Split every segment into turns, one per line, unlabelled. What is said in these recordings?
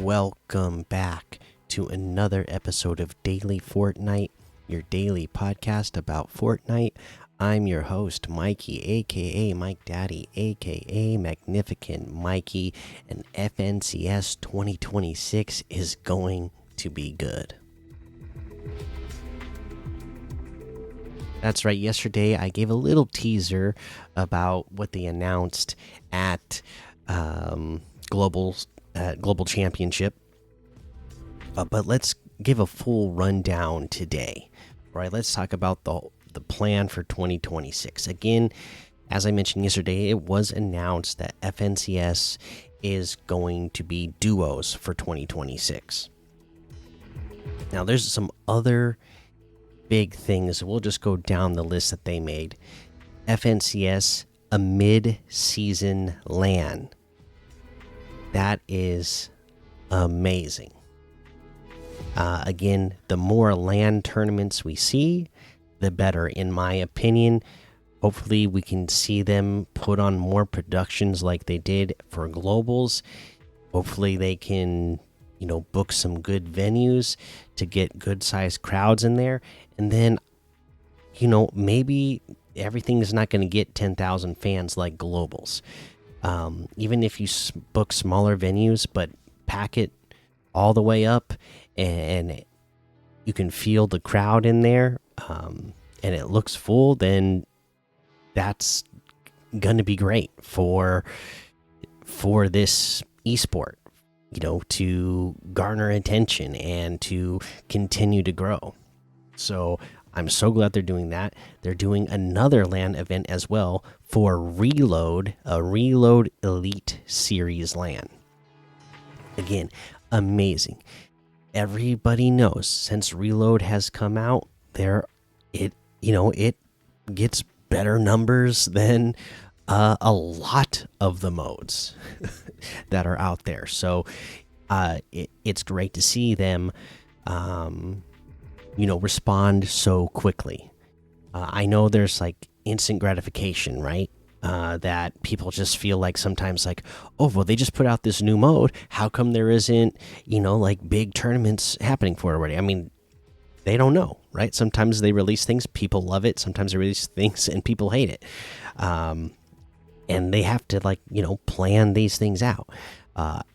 Welcome back to another episode of Daily Fortnite, your daily podcast about Fortnite. I'm your host, Mikey, aka Mike Daddy, aka Magnificent Mikey, and FNCS 2026 is going to be good. That's right. Yesterday, I gave a little teaser about what they announced at Global Championship, but let's give a full rundown today. All right, let's talk about the plan for 2026. Again, as I mentioned yesterday, it was announced that FNCS is going to be duos for 2026. Now, there's some other big things. We'll just go down the list that they made. FNCS, a mid-season LAN. That is amazing. Again, the more LAN tournaments we see, the better, in my opinion. Hopefully, we can see them put on more productions like they did for globals. Hopefully, they can, book some good venues to get good-sized crowds in there. And then, maybe everything is not going to get 10,000 fans like globals. Even if you book smaller venues, but pack it all the way up and you can feel the crowd in there, and it looks full, then that's gonna be great for this esport, to garner attention and to continue to grow. So I'm so glad they're doing that. They're doing another LAN event as well for Reload, a Reload Elite Series LAN. Again, amazing. Everybody knows since Reload has come out, it gets better numbers than a lot of the modes that are out there. So it's great to see them respond so quickly. I know there's like instant gratification, right? That people just feel like sometimes like, oh, well, they just put out this new mode. How come there isn't, like big tournaments happening for it already? I mean, they don't know, right? Sometimes they release things, people love it. Sometimes they release things and people hate it. And they have to plan these things out.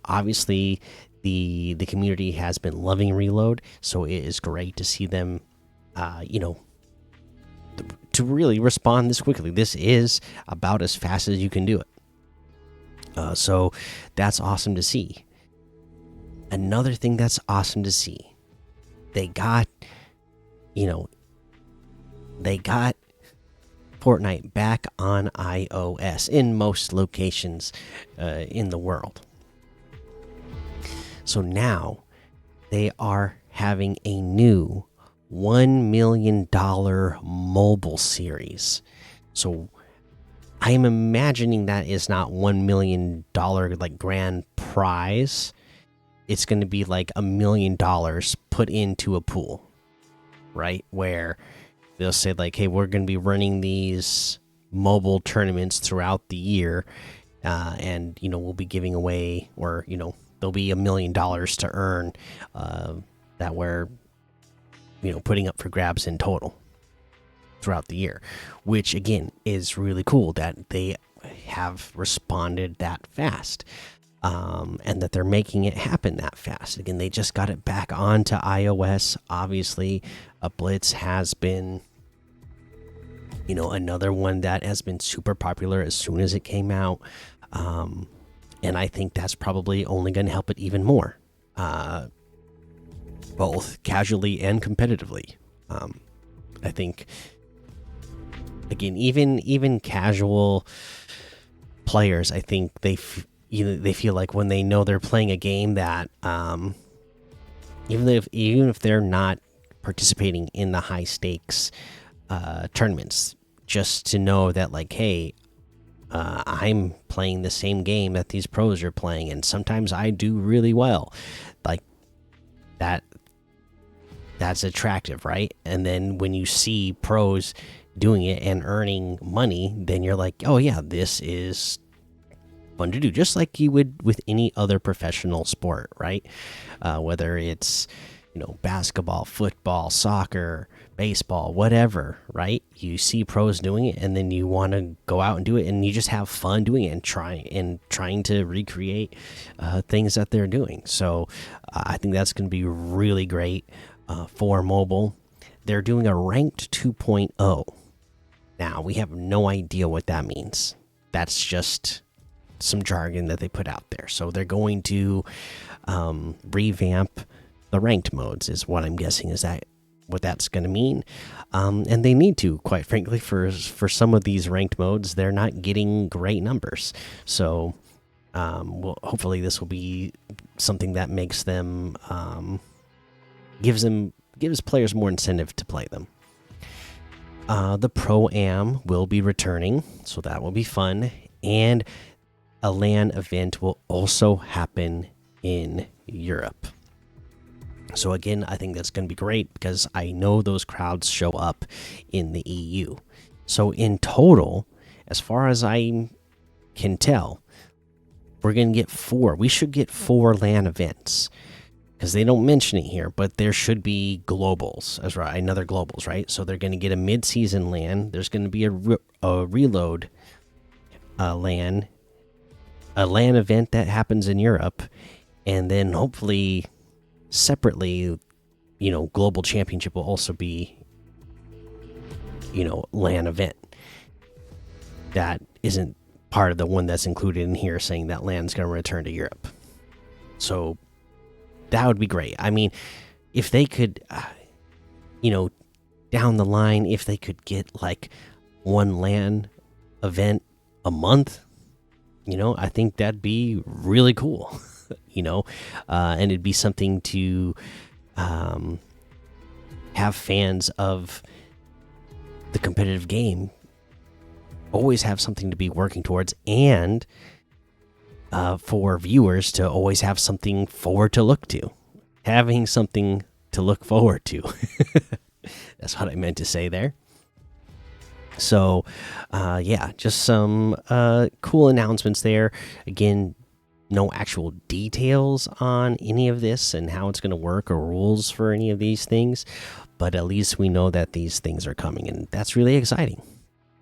Obviously, the community has been loving Reload, so it is great to see them, to really respond this quickly. This is about as fast as you can do it. So that's awesome to see. Another thing that's awesome to see, they got Fortnite back on iOS in most locations in the world. So now they are having a new $1 million mobile series. So I am imagining that is not $1 million like grand prize. It's going to be like $1 million put into a pool, right? Where they'll say like, hey, we're going to be running these mobile tournaments throughout the year, and we'll be giving away, or there'll be $1 million to earn that we're putting up for grabs in total throughout the year, which again is really cool that they have responded that fast, and that they're making it happen that fast. Again, they just got it back onto iOS. Obviously, a Blitz has been another one that has been super popular as soon as it came out, and I think that's probably only going to help it even more, both casually and competitively. I think, again, even casual players, I think they feel like when they know they're playing a game that, even if they're not participating in the high stakes tournaments, just to know that like, hey, I'm playing the same game that these pros are playing, and sometimes I do really well, like that's attractive, right? And then when you see pros doing it and earning money, then you're like, oh yeah, this is fun to do, just like you would with any other professional sport, right? Whether it's basketball, football, soccer, baseball, whatever, right? You see pros doing it, and then you want to go out and do it, and you just have fun doing it and trying to recreate things that they're doing. So I think that's going to be really great for mobile. They're doing a ranked 2.0. Now we have no idea what that means. That's just some jargon that they put out there. So they're going to revamp the ranked modes, is what I'm guessing. Is that what that's going to mean? And they need to, quite frankly, for some of these ranked modes, they're not getting great numbers. So well, hopefully this will be something that makes them gives players more incentive to play them. The Pro-Am will be returning, so that will be fun. And a LAN event will also happen in Europe. So again, I think that's going to be great because I know those crowds show up in the EU. So in total, as far as I can tell, we're going to get 4. We should get 4 LAN events because they don't mention it here, but there should be globals as right, another globals, right? So they're going to get a mid-season LAN. There's going to be a reload LAN, a LAN event that happens in Europe, and then hopefully separately, global championship will also be, LAN event that isn't part of the one that's included in here saying that LAN's going to return to Europe. So that would be great. I mean, if they could, down the line, if they could get like one LAN event a month, I think that'd be really cool. And it'd be something to have fans of the competitive game always have something to be working towards, and for viewers to always have something forward to look to, having something to look forward to. That's what I meant to say there. So, yeah, just some cool announcements there. Again, no actual details on any of this and how it's going to work or rules for any of these things, but at least we know that these things are coming, and that's really exciting.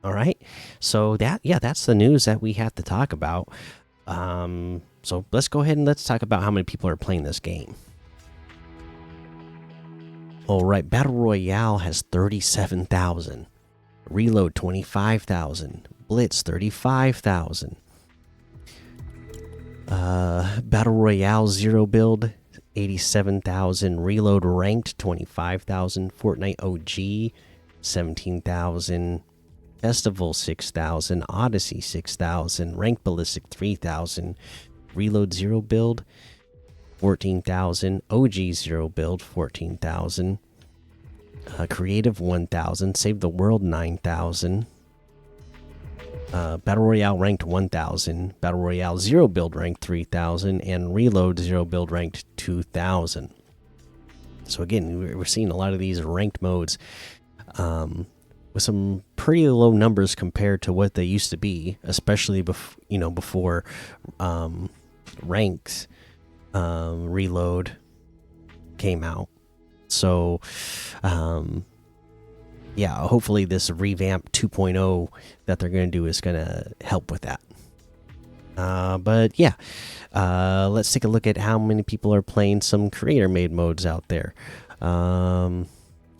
All right, so that's the news that we have to talk about. So let's go ahead and let's talk about how many people are playing this game. All right, Battle Royale has 37,000, Reload 25,000, Blitz 35,000. Battle Royale Zero Build 87,000, Reload Ranked 25,000, Fortnite OG 17,000, Festival 6,000, Odyssey 6,000, Ranked Ballistic 3,000, Reload Zero Build 14,000, OG Zero Build 14,000, Creative 1,000, Save the World 9,000. Battle Royale ranked 1,000, Battle Royale Zero Build ranked 3,000, and Reload Zero Build ranked 2,000. So again, we're seeing a lot of these ranked modes with some pretty low numbers compared to what they used to be, especially before ranked Reload came out. So yeah, hopefully this revamp 2.0 that they're going to do is going to help with that. But yeah, let's take a look at how many people are playing some creator-made modes out there.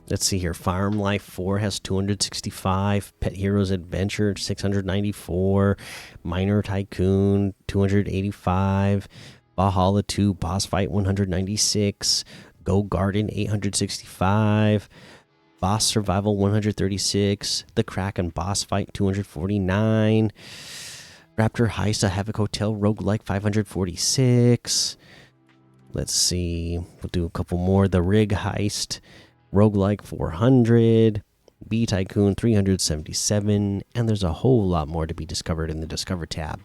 Let's see here. Farm Life 4 has 265, Pet Heroes Adventure 694, Miner Tycoon 285, Valhalla 2 Boss Fight 196, Go Garden 865, Boss Survival 136, The Kraken Boss Fight 249, Raptor Heist A Havoc Hotel Roguelike 546. Let's see, we'll do a couple more. The Rig Heist Roguelike 400, B Tycoon 377, and there's a whole lot more to be discovered in the Discover tab.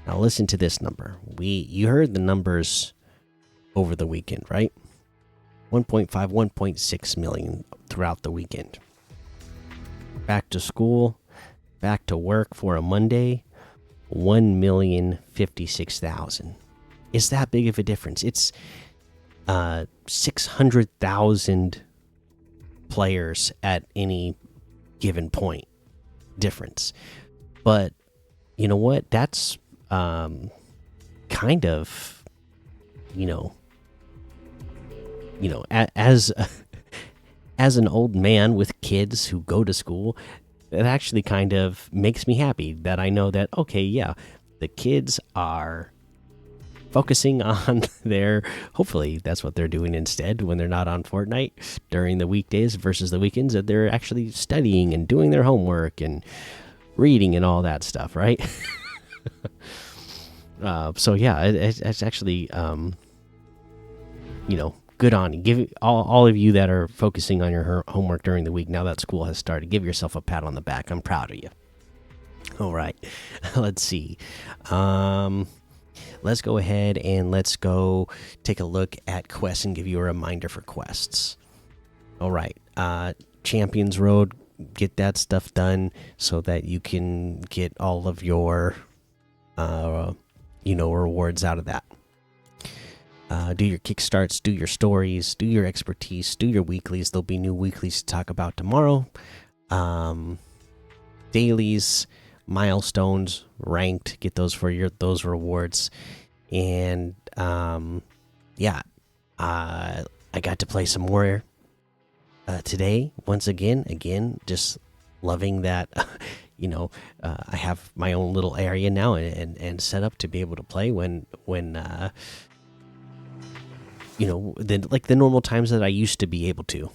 Now listen to this number. You heard the numbers over the weekend, right? 1.5, 1.6 million throughout the weekend. Back to school, back to work for a Monday. 1,056,000. Is that big of a difference? It's 600,000 players at any given point difference. But you know what? That's kind of, you know, as as an old man with kids who go to school, it actually kind of makes me happy that I know that, okay, yeah, the kids are focusing on their, hopefully that's what they're doing instead when they're not on Fortnite during the weekdays versus the weekends, that they're actually studying and doing their homework and reading and all that stuff, right? So yeah, it's actually good on you. Give all of you that are focusing on your homework during the week now that school has started, give yourself a pat on the back. I'm proud of you. All right. Let's see. Let's go ahead and let's go take a look at quests and give you a reminder for quests. All right. Champions Road, get that stuff done so that you can get all of your rewards out of that. Do your kickstarts, do your stories, do your expertise, do your weeklies. There'll be new weeklies to talk about tomorrow. Dailies, milestones, ranked, get those for those rewards. And I got to play some more today once again, just loving that. I have my own little area now and set up to be able to play when the normal times that I used to be able to,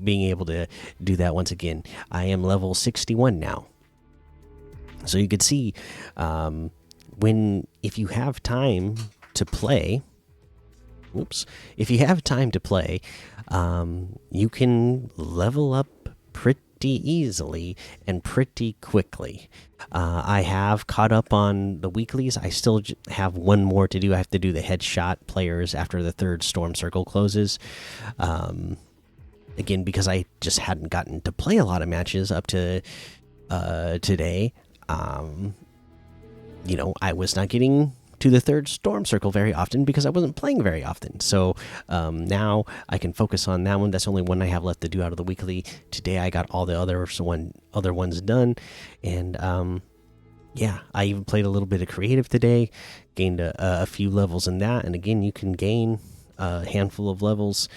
being able to do that once again. I am level 61 now. So you could see if you have time to play, you can level up pretty easily and pretty quickly. I have caught up on the weeklies. I still have one more to do. I have to do the headshot players after the third storm circle closes. Again, because I just hadn't gotten to play a lot of matches up to today. I was not getting to the third storm circle very often because I wasn't playing very often. So now I can focus on that one. That's the only one I have left to do out of the weekly. Today I got all the other ones done, and I even played a little bit of creative today. Gained a few levels in that, and again, you can gain a handful of levels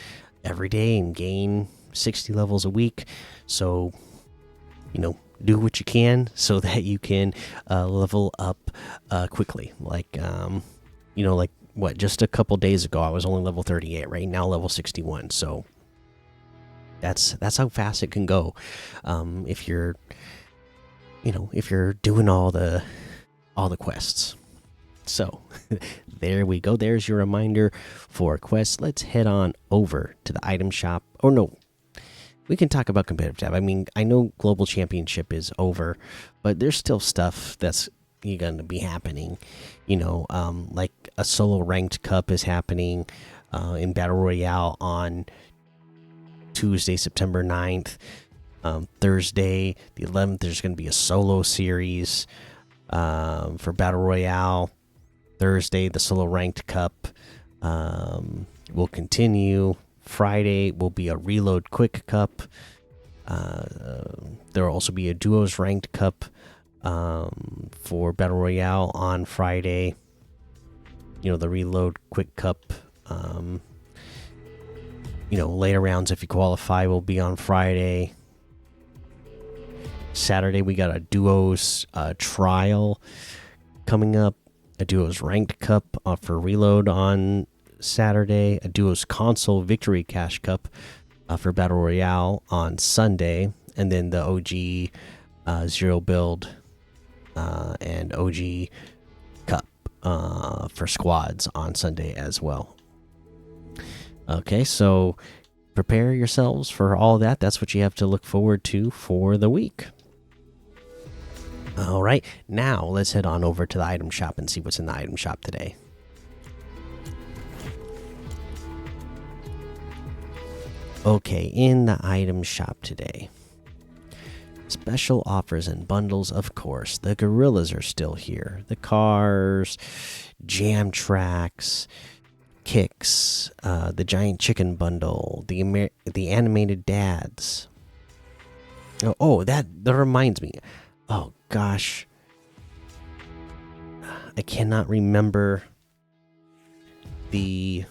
every day and gain 60 levels a week. So do what you can so that you can level up quickly. Just a couple days ago I was only level 38, right now level 61. So that's how fast it can go if you're doing all the quests. So there we go. There's your reminder for quests. Let's head on over to the item shop. Or no, we can talk about competitive tab. I mean, I know Global Championship is over, but there's still stuff that's going to be happening. Like a solo ranked cup is happening in Battle Royale on Tuesday, September 9th. Thursday, the 11th, there's going to be a solo series for Battle Royale. Thursday, the solo ranked cup will continue. Friday will be a reload quick cup. There will also be a duos ranked cup for Battle Royale on Friday. The reload quick cup. Later rounds, if you qualify, will be on Friday. Saturday, we got a duos trial coming up. A duos ranked cup for reload on Saturday, a duos console victory cash cup for Battle Royale on Sunday, and then the OG zero build and OG cup for squads on Sunday as well. Okay, so prepare yourselves for all that. That's what you have to look forward to for the week. All right, now let's head on over to the item shop and see what's in the item shop today. Okay, in the item shop today, special offers and bundles, of course. The gorillas are still here. The cars, jam tracks, kicks, the giant chicken bundle, the animated dads. That reminds me. Oh gosh, I cannot remember the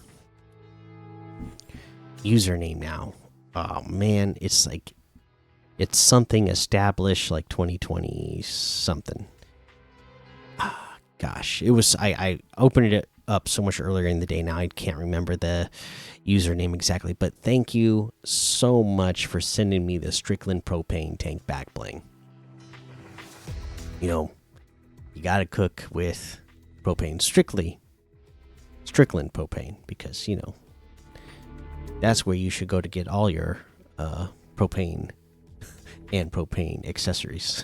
username now. Oh man, it's something established like 2020 something. Gosh, it was I opened it up so much earlier in the day. Now I can't remember the username exactly, but thank you so much for sending me the Strickland propane tank back bling. You gotta cook with propane, Strickland propane, because that's where you should go to get all your propane and propane accessories.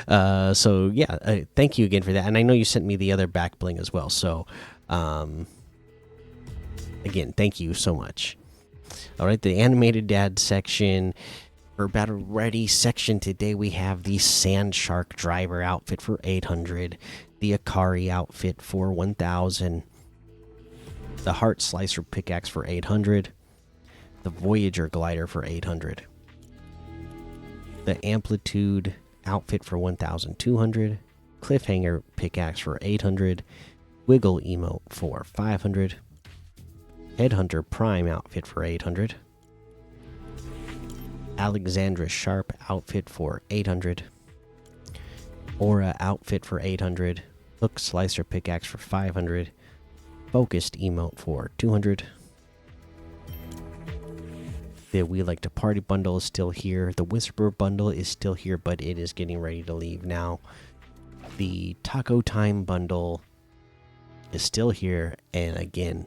So yeah, thank you again for that, and I know you sent me the other back bling as well. So again, thank you so much. All right, the animated dad section. For battle ready section today, we have the Sand Shark driver outfit for 800, the Akari outfit for 1000, the Heart Slicer pickaxe for 800, the Voyager glider for 800, the Amplitude outfit for 1200, Cliffhanger pickaxe for 800, Wiggle emote for 500, Headhunter Prime outfit for 800, Alexandra Sharp outfit for 800, Aura outfit for 800, Hook Slicer pickaxe for 500, Focused emote for 200. The We Like to Party bundle is still here. The Whisper bundle is still here, but it is getting ready to leave now. The Taco Time bundle is still here, and again,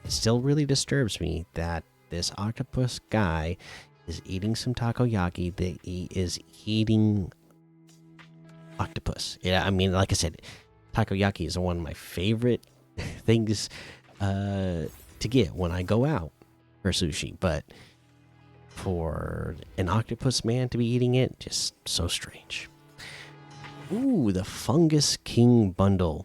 it still really disturbs me that this octopus guy is eating some takoyaki, that he is eating octopus. Yeah, I mean, like I said, takoyaki is one of my favorite things to get when I go out for sushi, but for an octopus man to be eating it, just so strange. Ooh, the Fungus King bundle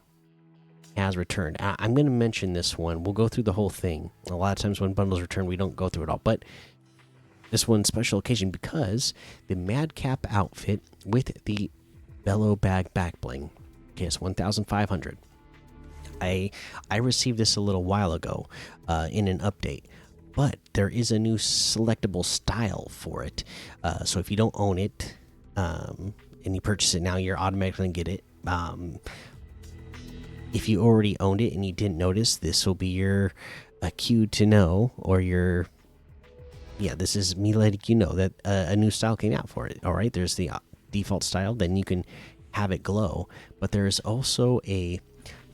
has returned. I'm going to mention this one. We'll go through the whole thing. A lot of times when bundles return, we don't go through it all, but this one's special occasion because the Madcap outfit with the Bellow Bag back bling. Okay, it's 1500. I received this a little while ago in an update, but there is a new selectable style for it. So if you don't own it and you purchase it now, you're automatically going to get it. If you already owned it and you didn't notice, this will be your cue to know, or your this is me letting you know that a new style came out for it. All right, there's the default style, then you can have it glow, but there's also a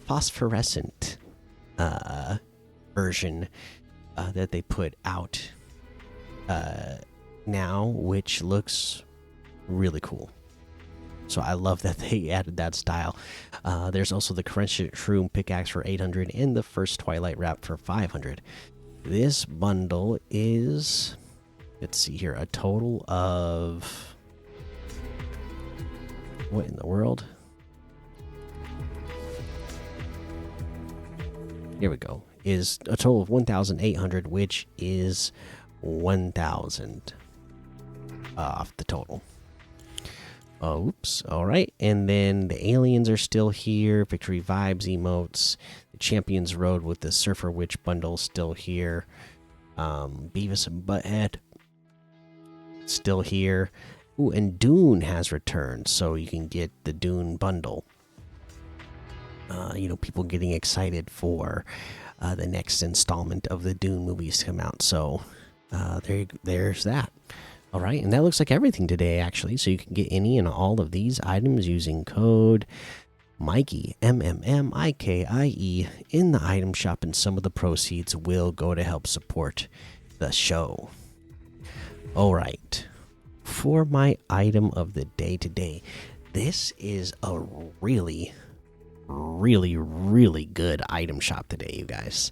phosphorescent version that they put out now, which looks really cool. So I love that they added that style. There's also the Crunchy Shroom pickaxe for 800 and the first Twilight Wrap for 500. This bundle is, let's see here, a total of, what in the world? Here we go. Is a total of 1,800, which is 1,000 off the total. Oops. All right. And then the aliens are still here. Victory Vibes emotes. The Champions Road with the Surfer Witch bundle still here. Beavis and Butthead still here. Ooh, and Dune has returned, so you can get the Dune bundle. People getting excited for the next installment of the Dune movies to come out. So there's that. All right, and that looks like everything today, actually. So you can get any and all of these items using code Mikey, MMMIKIE, in the item shop, and some of the proceeds will go to help support the show. All right, for my item of the day today, this is a really, really, really good item shop today, you guys.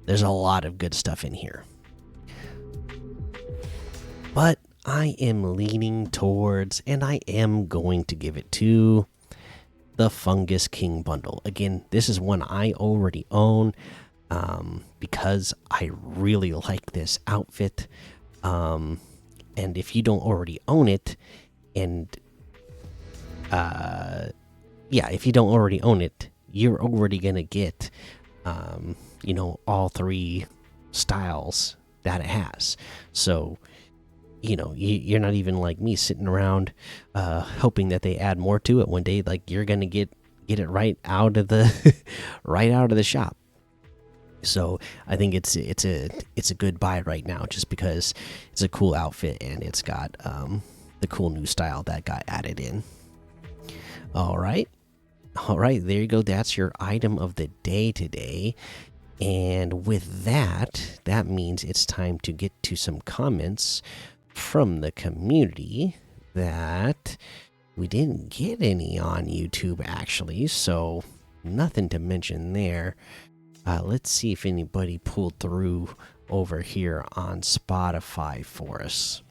There's a lot of good stuff in here. But I am leaning towards, and I am going to give it to the Fungus King bundle. Again, this is one I already own because I really like this outfit. And if you don't already own it, and yeah, if you don't already own it, you're already gonna get, all three styles that it has. So, you're not even like me sitting around hoping that they add more to it one day. Like you're gonna get it right out of the right out of the shop. So I think it's a good buy right now, just because it's a cool outfit and it's got the cool new style that got added in. All right, there you go. That's your item of the day today. And with that, that means it's time to get to some comments from the community that we didn't get any on YouTube actually, so nothing to mention there. Let's see if anybody pulled through over here on Spotify for us.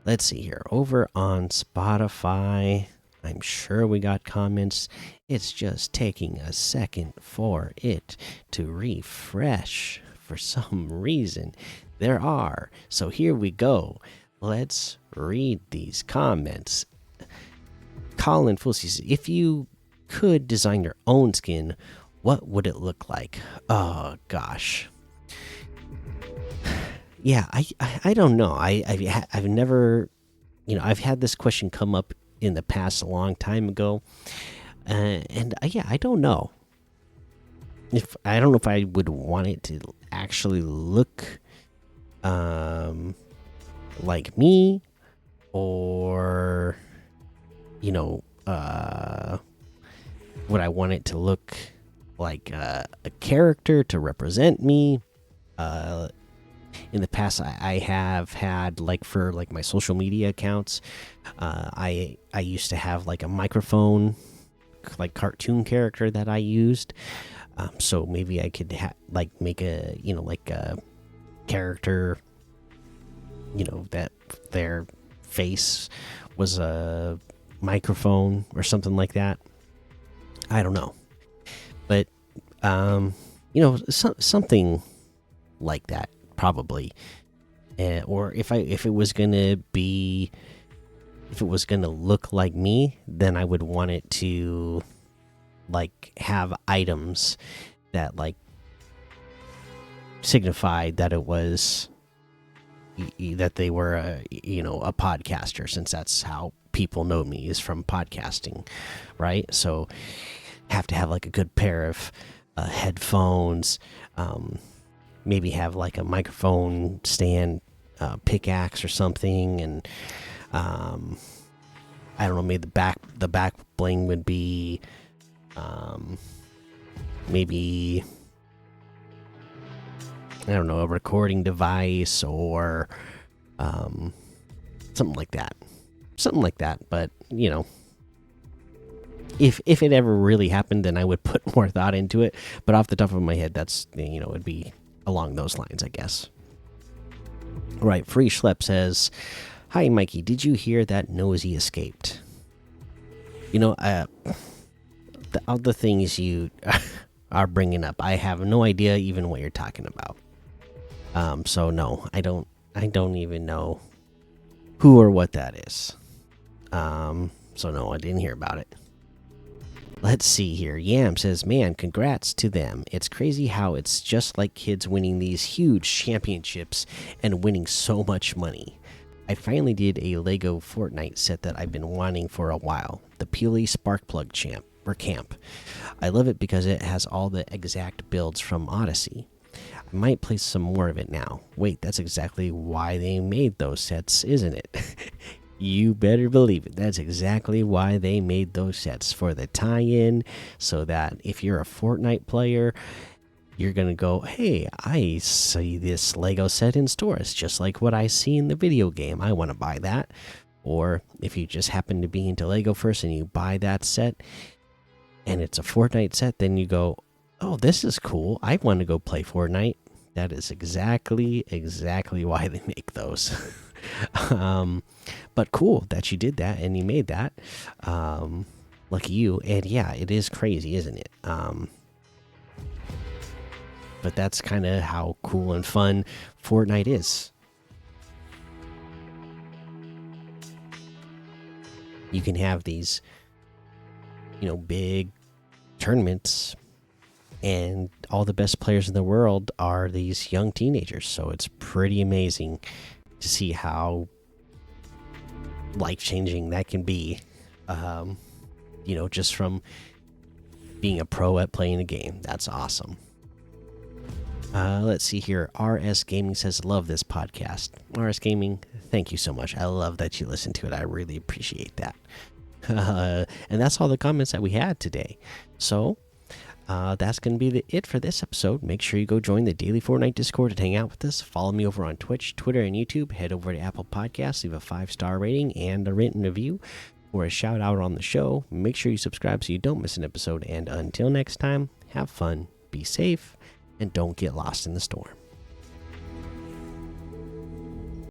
Let's see here. Over on Spotify, I'm sure we got comments. It's just taking a second for it to refresh. For some reason, there are. So here we go. Let's read these comments. Colin Fussy says, if you could design your own skin, what would it look like? Oh gosh. Yeah, I don't know. I've never, I've had this question come up in the past a long time ago, and yeah, I don't know. I don't know if I would want it to actually look like me, or would I want it to look like a character to represent me. In the past, I have had, like, for like my social media accounts, I used to have like a microphone, like cartoon character that I used. So maybe I could make a like a character, that their face was a microphone or something like that. I don't know, but something like that probably. Or if it was gonna look like me, then I would want it to like have items that like signified that it was that they were a podcaster, since that's how people know me, is from podcasting, right? So have to have like a good pair of headphones, maybe have like a microphone stand, pickaxe or something, and I don't know, maybe the back bling would be maybe, I don't know, a recording device or something like that. But if it ever really happened, then I would put more thought into it. But off the top of my head, that's it'd be along those lines, I guess. Right, Free Schlep says, "Hi, Mikey. Did you hear that Nosy escaped?" All the things you are bringing up, I have no idea even what you're talking about. So no, I don't even know who or what that is. So no, I didn't hear about it. Let's see here. Yam says, "Man, congrats to them. It's crazy how it's just like kids winning these huge championships and winning so much money. I finally did a Lego Fortnite set that I've been wanting for a while. The Peely Sparkplug Camp. I love it because it has all the exact builds from Odyssey. I might play some more of it now. Wait, that's exactly why they made those sets, isn't it?" You better believe it. That's exactly why they made those sets, for the tie-in, so that if you're a Fortnite player, you're gonna go, "Hey, I see this Lego set in stores, just like what I see in the video game. I want to buy that." Or if you just happen to be into Lego first and you buy that set, and it's a Fortnite set, then you go, "Oh, this is cool. I want to go play Fortnite." That is exactly why they make those. um, but cool that you did that and you made that. Um, Lucky you. And yeah, it is crazy, isn't it? But that's kind of how cool and fun Fortnite is. You can have these, big tournaments, and all the best players in the world are these young teenagers. So it's pretty amazing to see how life changing that can be. Just from being a pro at playing a game. That's awesome. Let's see here. RS Gaming says, love this podcast. RS Gaming, thank you so much. I love that you listen to it. I really appreciate that. And that's all the comments that we had today. So that's going to be it for this episode. Make sure you go join the Daily Fortnite Discord and hang out with us. Follow me over on Twitch, Twitter, and YouTube. Head over to Apple Podcasts, leave a 5-star rating and a written review for a shout out on the show. Make sure you subscribe so you don't miss an episode. And until next time, have fun, be safe, and don't get lost in the storm.